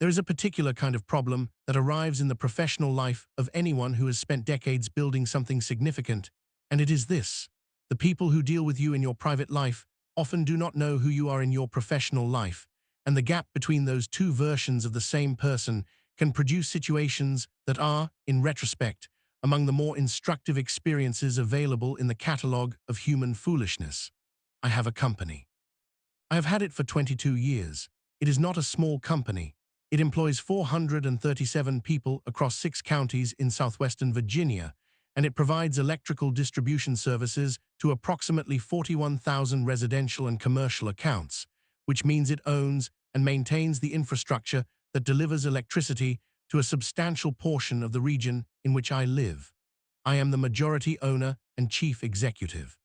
There is a particular kind of problem that arrives in the professional life of anyone who has spent decades building something significant, and it is this. The people who deal with you in your private life often do not know who you are in your professional life, and the gap between those two versions of the same person can produce situations that are, in retrospect, among the more instructive experiences available in the catalogue of human foolishness. I have a company. I have had it for 22 years. It is not a small company. It employs 437 people across 6 counties in southwestern Virginia, and it provides electrical distribution services to approximately 41,000 residential and commercial accounts, which means it owns and maintains the infrastructure that delivers electricity to a substantial portion of the region in which I live. I am the majority owner and chief executive.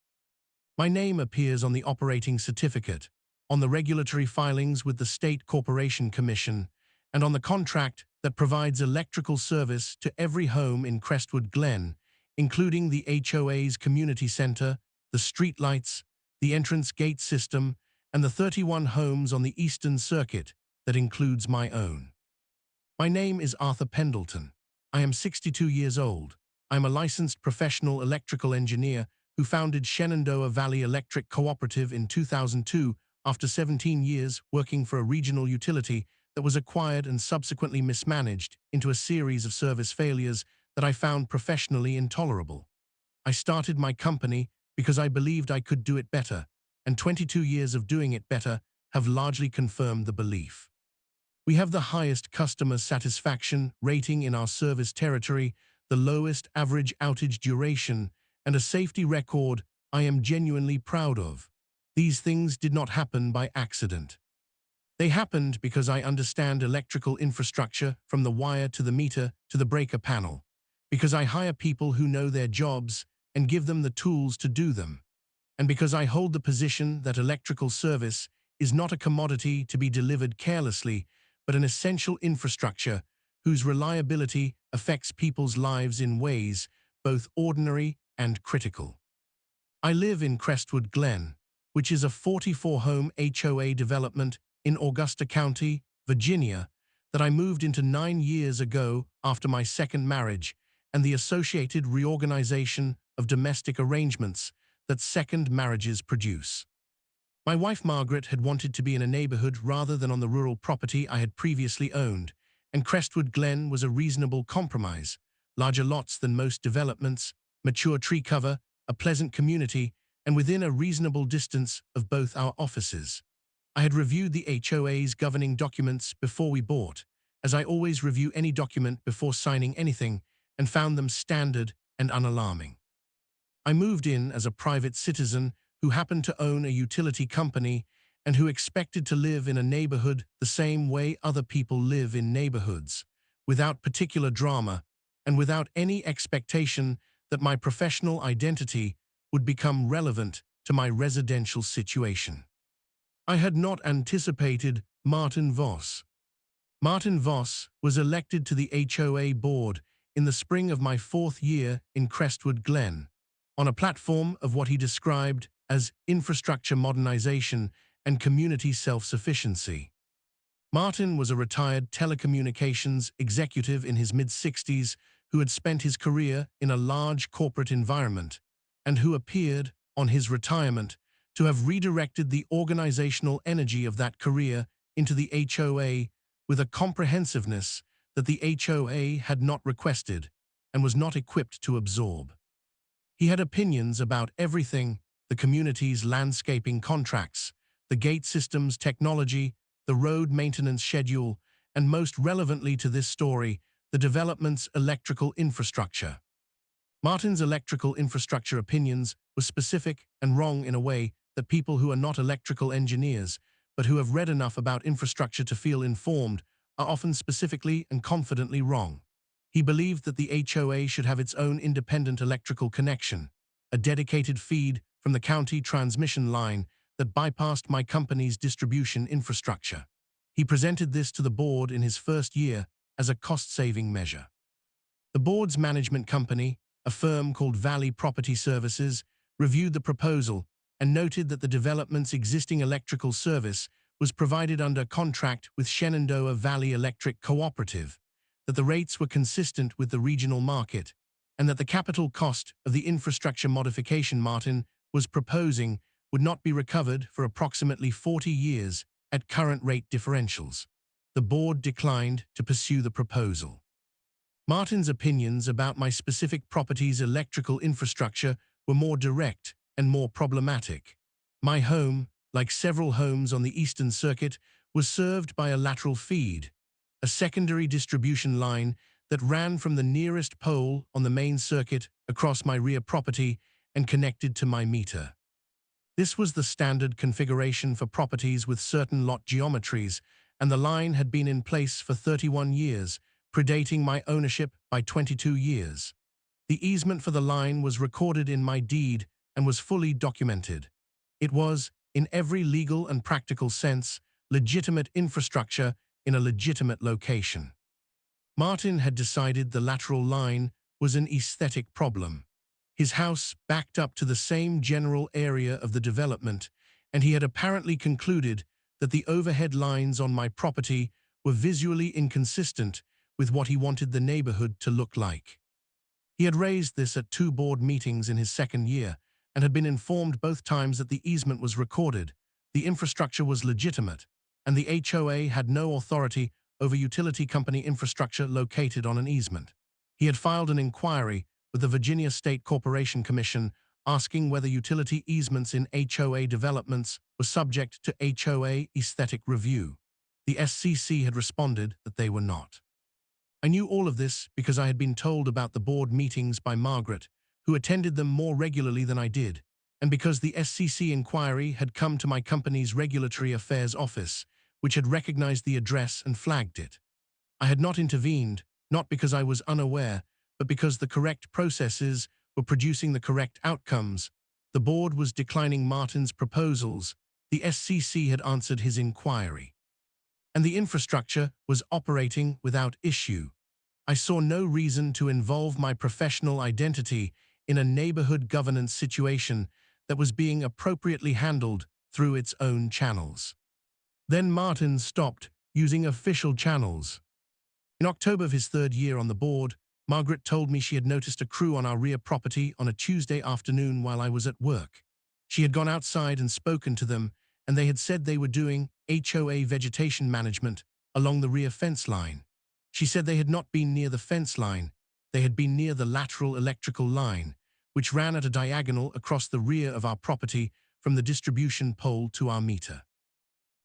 My name appears on the operating certificate, on the regulatory filings with the State Corporation Commission, and on the contract that provides electrical service to every home in Crestwood Glen, including the HOA's community center, the streetlights, the entrance gate system, and the 31 homes on the Eastern Circuit that includes my own. My name is Arthur Pendleton. I am 62 years old. I am a licensed professional electrical engineer who founded Shenandoah Valley Electric Cooperative in 2002 after 17 years working for a regional utility that was acquired and subsequently mismanaged into a series of service failures that I found professionally intolerable. I started my company because I believed I could do it better, and 22 years of doing it better have largely confirmed the belief. We have the highest customer satisfaction rating in our service territory, the lowest average outage duration, and a safety record I am genuinely proud of. These things did not happen by accident. They happened because I understand electrical infrastructure from the wire to the meter to the breaker panel, because I hire people who know their jobs and give them the tools to do them, and because I hold the position that electrical service is not a commodity to be delivered carelessly, but an essential infrastructure whose reliability affects people's lives in ways both ordinary and critical. I live in Crestwood Glen, which is a 44-home HOA development in Augusta County, Virginia, that I moved into 9 years ago after my second marriage and the associated reorganization of domestic arrangements that second marriages produce. My wife Margaret had wanted to be in a neighborhood rather than on the rural property I had previously owned, and Crestwood Glen was a reasonable compromise, larger lots than most developments, mature tree cover, a pleasant community, and within a reasonable distance of both our offices. I had reviewed the HOA's governing documents before we bought, as I always review any document before signing anything, and found them standard and unalarming. I moved in as a private citizen who happened to own a utility company and who expected to live in a neighborhood the same way other people live in neighborhoods, without particular drama and without any expectation that my professional identity would become relevant to my residential situation. I had not anticipated Martin Voss. Martin Voss was elected to the HOA board in the spring of my 4th year in Crestwood Glen, on a platform of what he described as infrastructure modernization and community self-sufficiency. Martin was a retired telecommunications executive in his mid-60s who had spent his career in a large corporate environment and who appeared, on his retirement, to have redirected the organizational energy of that career into the HOA with a comprehensiveness that the HOA had not requested and was not equipped to absorb. He had opinions about everything: the community's landscaping contracts, the gate system's technology, the road maintenance schedule, and most relevantly to this story, the development's electrical infrastructure. Martin's electrical infrastructure opinions were specific and wrong in a way that people who are not electrical engineers, but who have read enough about infrastructure to feel informed, are often specifically and confidently wrong. He believed that the HOA should have its own independent electrical connection, a dedicated feed from the county transmission line that bypassed my company's distribution infrastructure. He presented this to the board in his first year as a cost-saving measure. The board's management company, a firm called Valley Property Services, reviewed the proposal and noted that the development's existing electrical service was provided under contract with Shenandoah Valley Electric Cooperative, that the rates were consistent with the regional market, and that the capital cost of the infrastructure modification Martin was proposing would not be recovered for approximately 40 years at current rate differentials. The board declined to pursue the proposal. Martin's opinions about my specific property's electrical infrastructure were more direct and more problematic. My home, like several homes on the Eastern Circuit, was served by a lateral feed, a secondary distribution line that ran from the nearest pole on the main circuit across my rear property and connected to my meter. This was the standard configuration for properties with certain lot geometries, and the line had been in place for 31 years, predating my ownership by 22 years. The easement for the line was recorded in my deed and was fully documented. It was, in every legal and practical sense, legitimate infrastructure in a legitimate location. Martin had decided the lateral line was an aesthetic problem. His house backed up to the same general area of the development, and he had apparently concluded that the overhead lines on my property were visually inconsistent with what he wanted the neighborhood to look like. He had raised this at 2 board meetings in his second year and had been informed both times that the easement was recorded, the infrastructure was legitimate, and the HOA had no authority over utility company infrastructure located on an easement. He had filed an inquiry with the Virginia State Corporation Commission asking whether utility easements in HOA developments were subject to HOA aesthetic review. The SCC had responded that they were not. I knew all of this because I had been told about the board meetings by Margaret, who attended them more regularly than I did, and because the SCC inquiry had come to my company's Regulatory Affairs Office, which had recognized the address and flagged it. I had not intervened, not because I was unaware, but because the correct processes were producing the correct outcomes. The board was declining Martin's proposals, the SCC had answered his inquiry, and the infrastructure was operating without issue. I saw no reason to involve my professional identity in a neighborhood governance situation that was being appropriately handled through its own channels. Then Martin stopped using official channels. In October of his 3rd year on the board, Margaret told me she had noticed a crew on our rear property on a Tuesday afternoon while I was at work. She had gone outside and spoken to them, and they had said they were doing HOA vegetation management along the rear fence line. She said they had not been near the fence line, they had been near the lateral electrical line, which ran at a diagonal across the rear of our property from the distribution pole to our meter.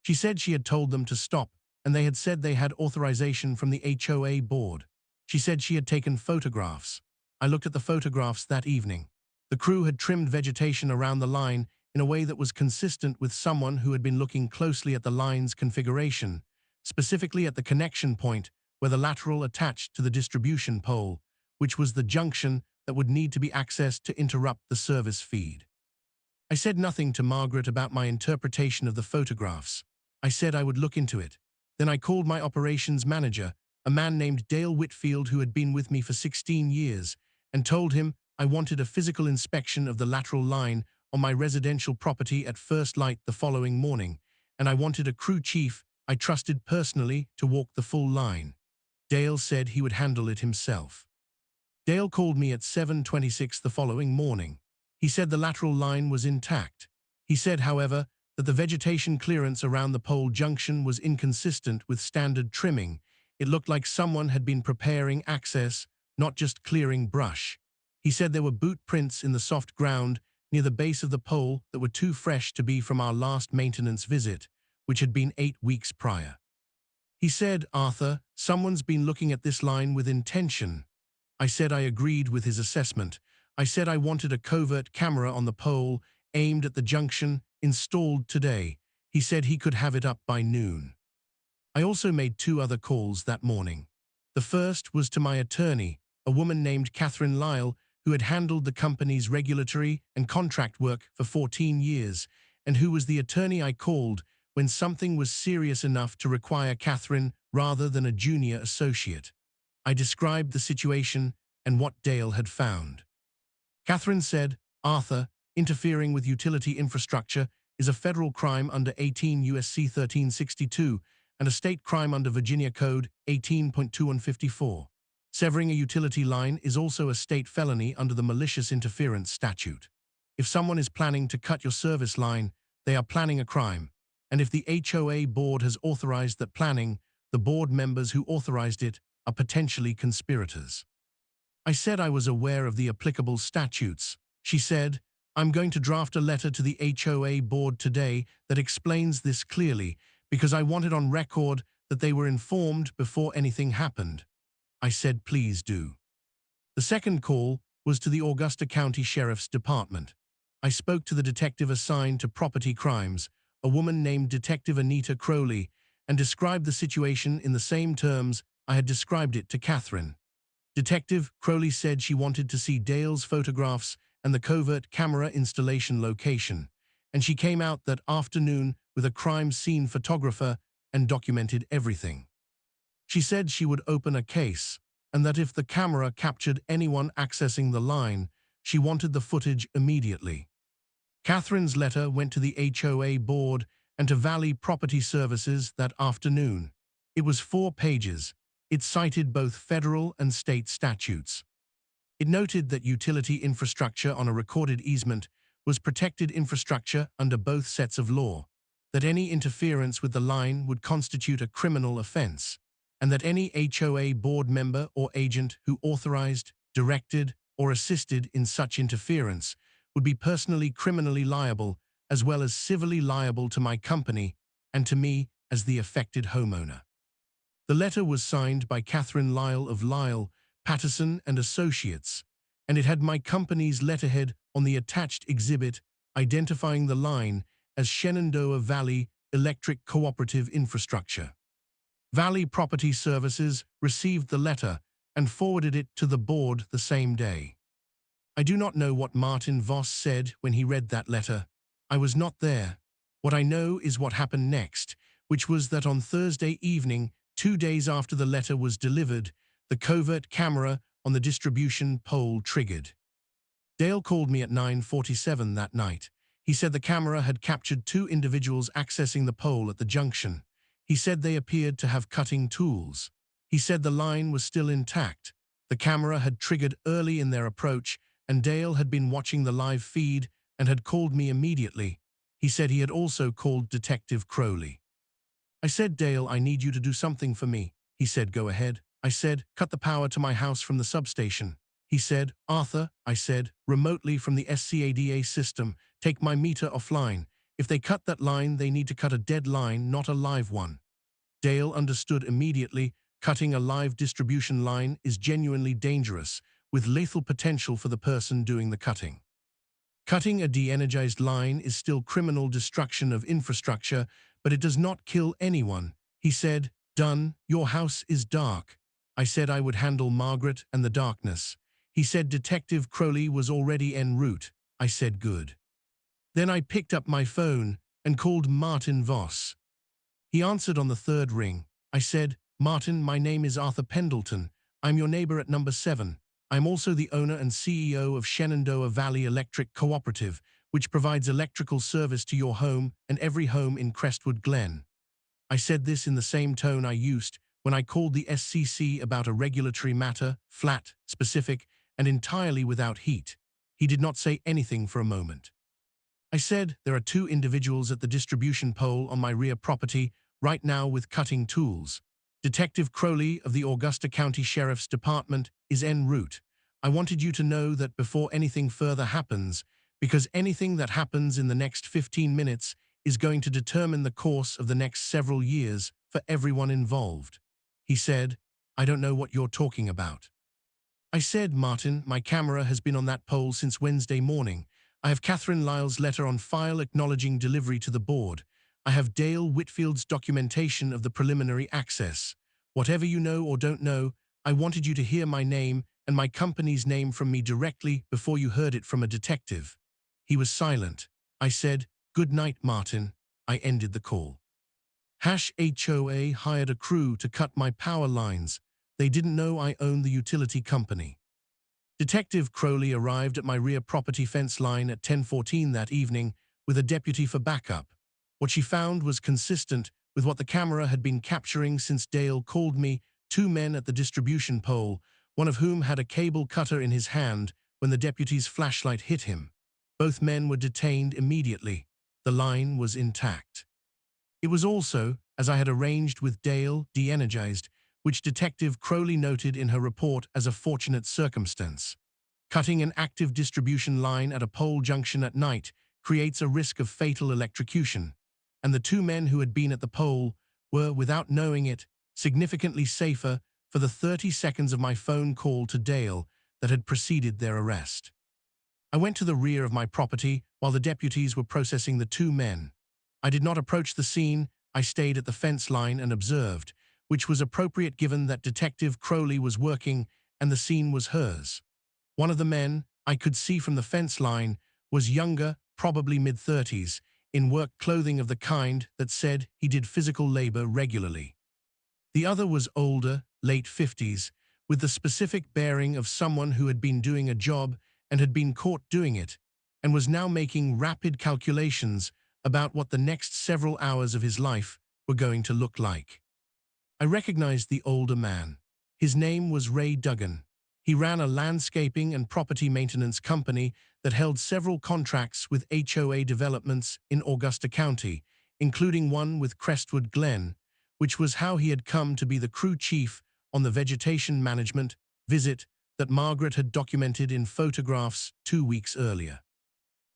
She said she had told them to stop, and they had said they had authorization from the HOA board. She said she had taken photographs. I looked at the photographs that evening. The crew had trimmed vegetation around the line in a way that was consistent with someone who had been looking closely at the line's configuration, specifically at the connection point where the lateral attached to the distribution pole, which was the junction that would need to be accessed to interrupt the service feed. I said nothing to Margaret about my interpretation of the photographs. I said I would look into it. Then I called my operations manager, a man named Dale Whitfield who had been with me for 16 years, and told him I wanted a physical inspection of the lateral line on my residential property at first light the following morning, and I wanted a crew chief I trusted personally to walk the full line. Dale said he would handle it himself. Dale called me at 7:26 the following morning. He said the lateral line was intact. He said, however, that the vegetation clearance around the pole junction was inconsistent with standard trimming. It looked like someone had been preparing access, not just clearing brush. He said there were boot prints in the soft ground near the base of the pole that were too fresh to be from our last maintenance visit, which had been 8 weeks prior. He said, "Arthur, someone's been looking at this line with intention." I said I agreed with his assessment. I said I wanted a covert camera on the pole aimed at the junction installed today. He said he could have it up by noon. I also made 2 other calls that morning. The first was to my attorney, a woman named Catherine Lyle, who had handled the company's regulatory and contract work for 14 years, and who was the attorney I called when something was serious enough to require Catherine rather than a junior associate. I described the situation and what Dale had found. Catherine said, "Arthur, interfering with utility infrastructure is a federal crime under 18 U.S.C. 1362 and a state crime under Virginia Code 18.2154. Severing a utility line is also a state felony under the malicious interference statute. If someone is planning to cut your service line, they are planning a crime. And if the HOA board has authorized that planning, the board members who authorized it are potentially conspirators. I said I was aware of the applicable statutes. She said, I'm going to draft a letter to the HOA board today that explains this clearly because I want it on record that they were informed before anything happened. I said, please do. The second call was to the Augusta County Sheriff's Department. I spoke to the detective assigned to property crimes, a woman named Detective Anita Crowley, and described the situation in the same terms I had described it to Catherine. Detective Crowley said she wanted to see Dale's photographs and the covert camera installation location, and she came out that afternoon with a crime scene photographer and documented everything. She said she would open a case, and that if the camera captured anyone accessing the line, she wanted the footage immediately. Catherine's letter went to the HOA board and to Valley Property Services that afternoon. It was 4 pages. It cited both federal and state statutes. It noted that utility infrastructure on a recorded easement was protected infrastructure under both sets of law, that any interference with the line would constitute a criminal offense, and that any HOA board member or agent who authorized, directed, or assisted in such interference would be personally criminally liable as well as civilly liable to my company and to me as the affected homeowner. The letter was signed by Catherine Lyle of Lyle, Patterson and Associates, and it had my company's letterhead on the attached exhibit identifying the line as Shenandoah Valley Electric Cooperative Infrastructure. Valley Property Services received the letter and forwarded it to the board the same day. I do not know what Martin Voss said when he read that letter. I was not there. What I know is what happened next, which was that on Thursday evening, 2 days after the letter was delivered, the covert camera on the distribution pole triggered. Dale called me at 9:47 that night. He said the camera had captured 2 individuals accessing the pole at the junction. He said they appeared to have cutting tools. He said the line was still intact. The camera had triggered early in their approach, and Dale had been watching the live feed and had called me immediately. He said he had also called Detective Crowley. I said, Dale, I need you to do something for me. He said, go ahead. I said, cut the power to my house from the substation. He said, Arthur, I said, remotely from the SCADA system, take my meter offline. If they cut that line, they need to cut a dead line, not a live one. Dale understood immediately. Cutting a live distribution line is genuinely dangerous, with lethal potential for the person doing the cutting. Cutting a de-energized line is still criminal destruction of infrastructure, but it does not kill anyone. He said, done, your house is dark. I said I would handle Margaret and the darkness. He said Detective Crowley was already en route. I said good. Then I picked up my phone and called Martin Voss. He answered on the 3rd ring. I said, Martin, my name is Arthur Pendleton. I'm your neighbor at number 7. I'm also the owner and CEO of Shenandoah Valley Electric Cooperative, which provides electrical service to your home and every home in Crestwood Glen. I said this in the same tone I used when I called the SCC about a regulatory matter, flat, specific, and entirely without heat. He did not say anything for a moment. I said, there are 2 individuals at the distribution pole on my rear property right now with cutting tools. Detective Crowley of the Augusta County Sheriff's Department is en route. I wanted you to know that before anything further happens, because anything that happens in the next 15 minutes is going to determine the course of the next several years for everyone involved. He said, I don't know what you're talking about. I said, Martin, my camera has been on that pole since Wednesday morning. I have Catherine Lyle's letter on file acknowledging delivery to the board. I have Dale Whitfield's documentation of the preliminary access. Whatever you know or don't know, I wanted you to hear my name and my company's name from me directly before you heard it from a detective. He was silent. I said, good night, Martin. I ended the call. HOA hired a crew to cut my power lines. They didn't know I owned the utility company. Detective Crowley arrived at my rear property fence line at 10:14 that evening with a deputy for backup. What she found was consistent with what the camera had been capturing since Dale called me. Two men at the distribution pole, one of whom had a cable cutter in his hand when the deputy's flashlight hit him. Both men were detained immediately. The line was intact. It was also, as I had arranged with Dale, de-energized, which Detective Crowley noted in her report as a fortunate circumstance. Cutting an active distribution line at a pole junction at night creates a risk of fatal electrocution, and the two men who had been at the pole were, without knowing it, significantly safer for the 30 seconds of my phone call to Dale that had preceded their arrest. I went to the rear of my property while the deputies were processing the two men. I did not approach the scene. I stayed at the fence line and observed, which was appropriate given that Detective Crowley was working and the scene was hers. One of the men, I could see from the fence line, was younger, probably mid-30s, in work clothing of the kind that said he did physical labor regularly. The other was older, late 50s, with the specific bearing of someone who had been doing a job and had been caught doing it, and was now making rapid calculations about what the next several hours of his life were going to look like. I recognized the older man. His name was Ray Duggan. He ran a landscaping and property maintenance company that held several contracts with HOA developments in Augusta County, including one with Crestwood Glen, which was how he had come to be the crew chief on the vegetation management visit that Margaret had documented in photographs 2 weeks earlier.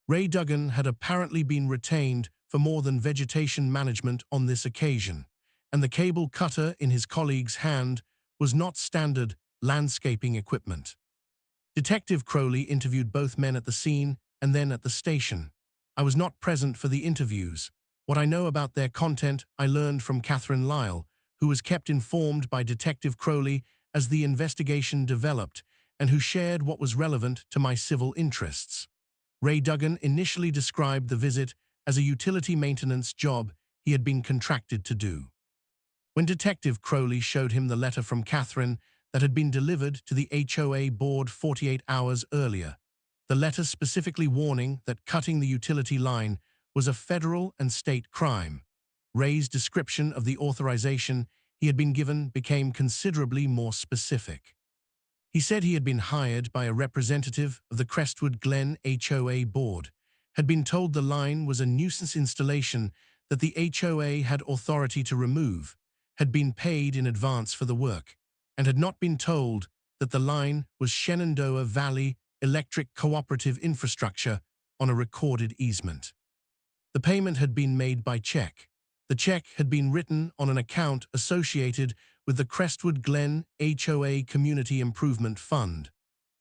Ray Duggan had apparently been retained for more than vegetation management on this occasion, and the cable cutter in his colleague's hand was not standard landscaping equipment. Detective Crowley interviewed both men at the scene and then at the station. I was not present for the interviews. What I know about their content I learned from Catherine Lyle, who was kept informed by Detective Crowley as the investigation developed and who shared what was relevant to my civil interests. Ray Duggan initially described the visit as a utility maintenance job he had been contracted to do. When Detective Crowley showed him the letter from Catherine that had been delivered to the HOA board 48 hours earlier, the letter specifically warning that cutting the utility line was a federal and state crime, Ray's description of the authorization he had been given became considerably more specific. He said he had been hired by a representative of the Crestwood Glen HOA board, had been told the line was a nuisance installation that the HOA had authority to remove, had been paid in advance for the work, and had not been told that the line was Shenandoah Valley Electric Cooperative Infrastructure on a recorded easement. The payment had been made by check. The check had been written on an account associated with the Crestwood Glen HOA Community Improvement Fund.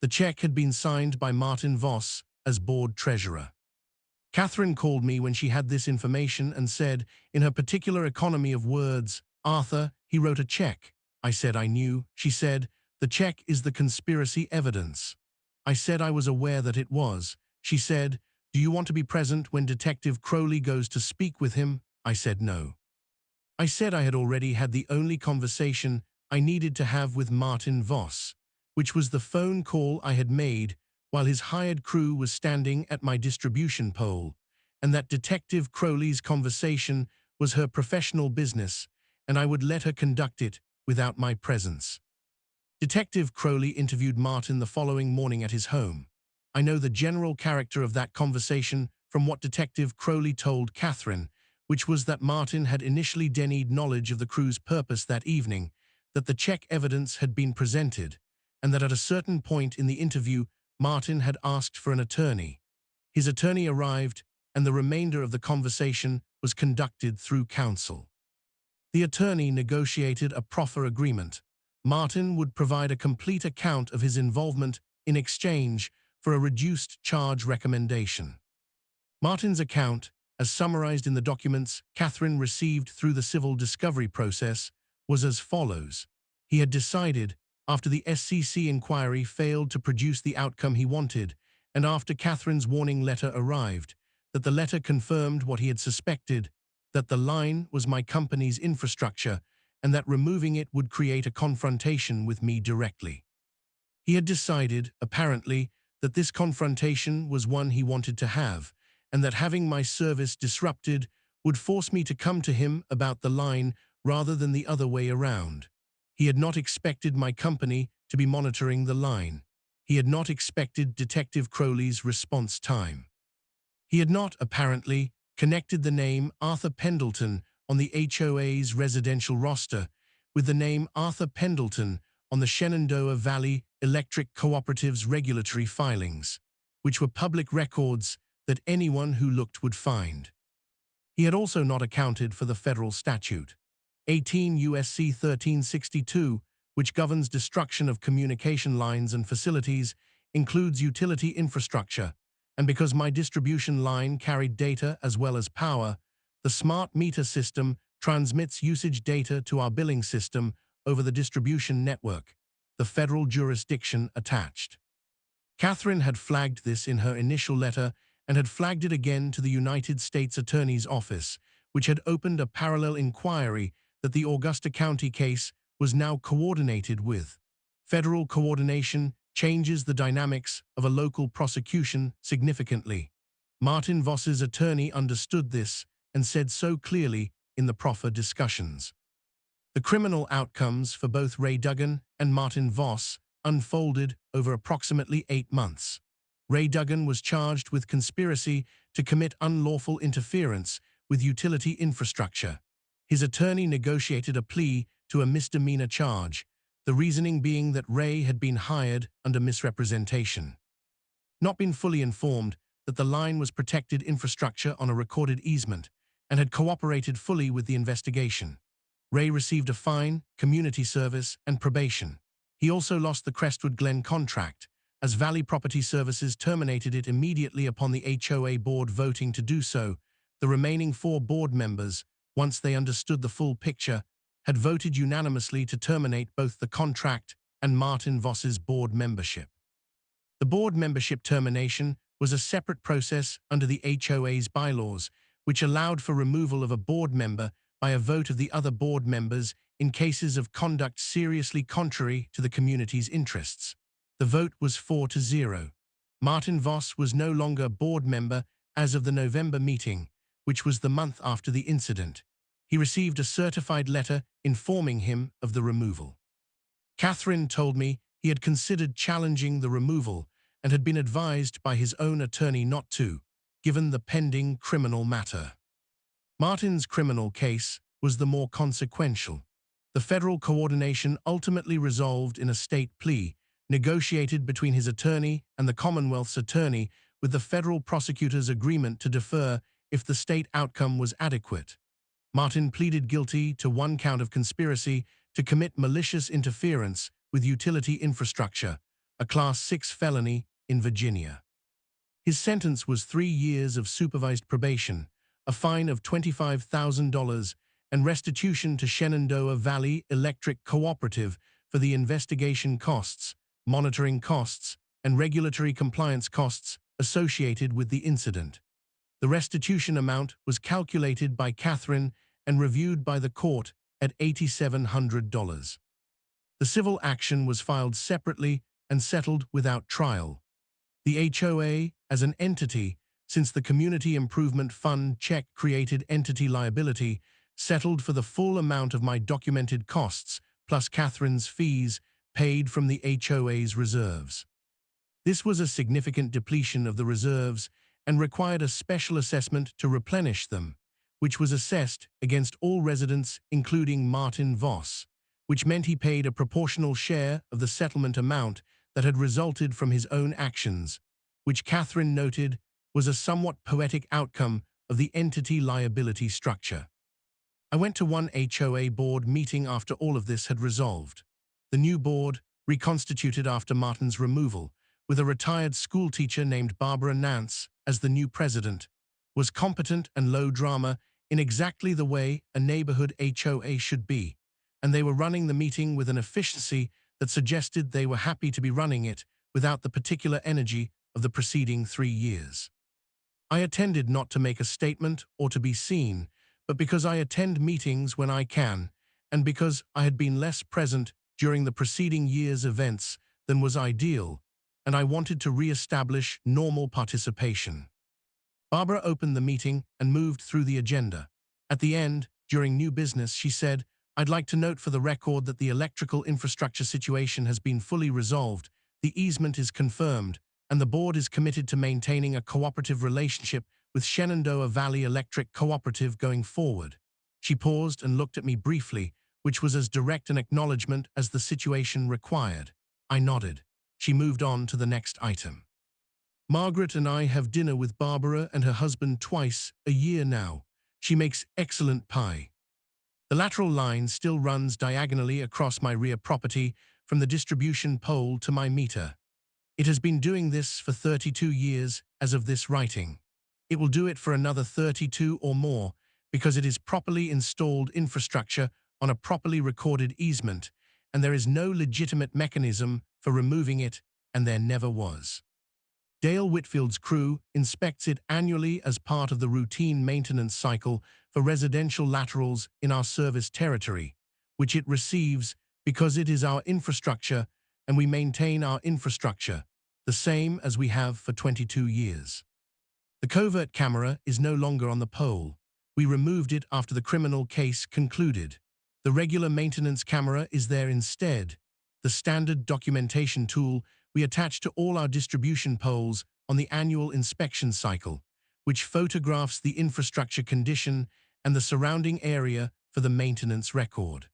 The check had been signed by Martin Voss as board treasurer. Catherine called me when she had this information and said, in her particular economy of words, "Arthur, he wrote a check." I said I knew. She said, "The check is the conspiracy evidence." I said I was aware that it was. She said, "Do you want to be present when Detective Crowley goes to speak with him?" I said no. I said I had already had the only conversation I needed to have with Martin Voss, which was the phone call I had made while his hired crew was standing at my distribution pole, and that Detective Crowley's conversation was her professional business, and I would let her conduct it without my presence. Detective Crowley interviewed Martin the following morning at his home. I know the general character of that conversation from what Detective Crowley told Catherine, which was that Martin had initially denied knowledge of the crew's purpose that evening, that the check evidence had been presented, and that at a certain point in the interview, Martin had asked for an attorney. His attorney arrived, and the remainder of the conversation was conducted through counsel. The attorney negotiated a proffer agreement. Martin would provide a complete account of his involvement in exchange for a reduced charge recommendation. Martin's account, as summarized in the documents Catherine received through the civil discovery process, was as follows. He had decided, after the SCC inquiry failed to produce the outcome he wanted, and after Catherine's warning letter arrived, that the letter confirmed what he had suspected, that the line was my company's infrastructure, and that removing it would create a confrontation with me directly. He had decided, apparently, that this confrontation was one he wanted to have, and that having my service disrupted would force me to come to him about the line rather than the other way around. He had not expected my company to be monitoring the line. He had not expected Detective Crowley's response time. He had not, apparently, connected the name Arthur Pendleton on the HOA's residential roster with the name Arthur Pendleton on the Shenandoah Valley Electric Cooperative's regulatory filings, which were public records that anyone who looked would find. He had also not accounted for the federal statute, 18 U.S.C. 1362, which governs destruction of communication lines and facilities, includes utility infrastructure, and because my distribution line carried data as well as power, the smart meter system transmits usage data to our billing system over the distribution network, the federal jurisdiction attached. Catherine had flagged this in her initial letter and had flagged it again to the United States Attorney's Office, which had opened a parallel inquiry that the Augusta County case was now coordinated with. Federal coordination changes the dynamics of a local prosecution significantly. Martin Voss's attorney understood this and said so clearly in the proffer discussions. The criminal outcomes for both Ray Duggan and Martin Voss unfolded over approximately 8 months. Ray Duggan was charged with conspiracy to commit unlawful interference with utility infrastructure. His attorney negotiated a plea to a misdemeanor charge, the reasoning being that Ray had been hired under misrepresentation. Not been fully informed that the line was protected infrastructure on a recorded easement and had cooperated fully with the investigation. Ray received a fine, community service, and probation. He also lost the Crestwood Glen contract, as Valley Property Services terminated it immediately upon the HOA board voting to do so. The remaining 4 board members, once they understood the full picture, had voted unanimously to terminate both the contract and Martin Voss's board membership. The board membership termination was a separate process under the HOA's bylaws, which allowed for removal of a board member by a vote of the other board members in cases of conduct seriously contrary to the community's interests. The vote was 4-0. Martin Voss was no longer a board member as of the November meeting, which was the month after the incident. He received a certified letter informing him of the removal. Catherine told me he had considered challenging the removal and had been advised by his own attorney not to, given the pending criminal matter. Martin's criminal case was the more consequential. The federal coordination ultimately resolved in a state plea, negotiated between his attorney and the Commonwealth's attorney, with the federal prosecutor's agreement to defer if the state outcome was adequate. Martin pleaded guilty to 1 count of conspiracy to commit malicious interference with utility infrastructure, a Class 6 felony in Virginia. His sentence was 3 years of supervised probation, a fine of $25,000, and restitution to Shenandoah Valley Electric Cooperative for the investigation costs, monitoring costs, and regulatory compliance costs associated with the incident. The restitution amount was calculated by Catherine and reviewed by the court at $8,700. The civil action was filed separately and settled without trial. The HOA, as an entity, since the Community Improvement Fund check created entity liability, settled for the full amount of my documented costs, plus Catherine's fees, paid from the HOA's reserves. This was a significant depletion of the reserves and required a special assessment to replenish them, which was assessed against all residents including Martin Voss, which meant he paid a proportional share of the settlement amount that had resulted from his own actions, which Catherine noted was a somewhat poetic outcome of the entity liability structure. I went to one HOA board meeting after all of this had resolved. The new board, reconstituted after Martin's removal, with a retired schoolteacher named Barbara Nance as the new president, was competent and low drama in exactly the way a neighborhood HOA should be, and they were running the meeting with an efficiency that suggested they were happy to be running it without the particular energy of the preceding 3 years. I attended not to make a statement or to be seen, but because I attend meetings when I can, and because I had been less present during the preceding year's events than was ideal, and I wanted to re-establish normal participation. Barbara opened the meeting and moved through the agenda. At the end, during new business, she said, "I'd like to note for the record that the electrical infrastructure situation has been fully resolved, the easement is confirmed, and the board is committed to maintaining a cooperative relationship with Shenandoah Valley Electric Cooperative going forward." She paused and looked at me briefly, which was as direct an acknowledgement as the situation required. I nodded. She moved on to the next item. "Margaret and I have dinner with Barbara and her husband twice a year now. She makes excellent pie." The lateral line still runs diagonally across my rear property from the distribution pole to my meter. It has been doing this for 32 years as of this writing. It will do it for another 32 or more because it is properly installed infrastructure on a properly recorded easement, and there is no legitimate mechanism for removing it, and there never was. Dale Whitfield's crew inspects it annually as part of the routine maintenance cycle for residential laterals in our service territory, which it receives because it is our infrastructure and we maintain our infrastructure, the same as we have for 22 years. The covert camera is no longer on the pole. We removed it after the criminal case concluded. The regular maintenance camera is there instead, the standard documentation tool we attach to all our distribution poles on the annual inspection cycle, which photographs the infrastructure condition and the surrounding area for the maintenance record.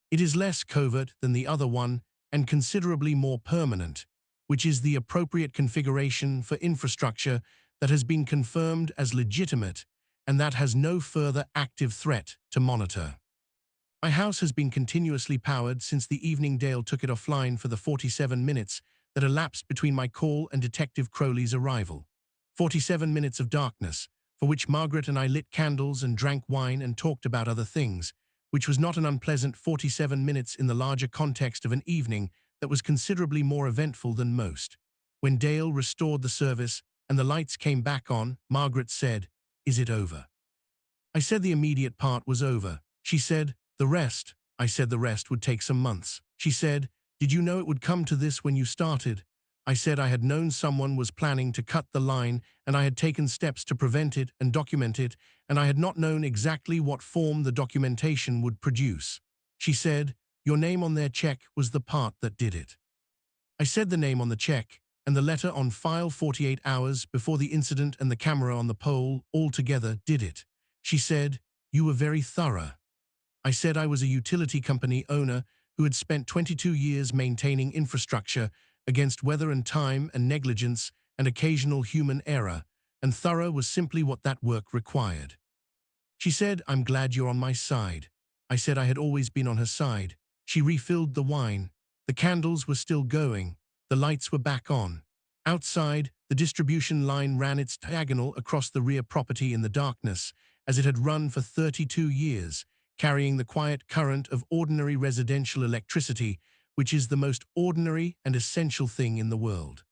It is less covert than the other one and considerably more permanent, which is the appropriate configuration for infrastructure that has been confirmed as legitimate and that has no further active threat to monitor. My house has been continuously powered since the evening Dale took it offline for the 47 minutes that elapsed between my call and Detective Crowley's arrival. 47 minutes of darkness, for which Margaret and I lit candles and drank wine and talked about other things, which was not an unpleasant 47 minutes in the larger context of an evening that was considerably more eventful than most. When Dale restored the service and the lights came back on, Margaret said, "Is it over?" I said the immediate part was over. She said, "The rest?" I said the rest would take some months. She said, "Did you know it would come to this when you started?" I said I had known someone was planning to cut the line and I had taken steps to prevent it and document it, and I had not known exactly what form the documentation would produce. She said, "Your name on their check was the part that did it." I said the name on the check and the letter on file 48 hours before the incident and the camera on the pole all together did it. She said, "You were very thorough." I said I was a utility company owner who had spent 22 years maintaining infrastructure against weather and time and negligence and occasional human error, and thorough was simply what that work required. She said, "I'm glad you're on my side." I said I had always been on her side. She refilled the wine. The candles were still going. The lights were back on. Outside, the distribution line ran its diagonal across the rear property in the darkness, as it had run for 32 years, carrying the quiet current of ordinary residential electricity, which is the most ordinary and essential thing in the world.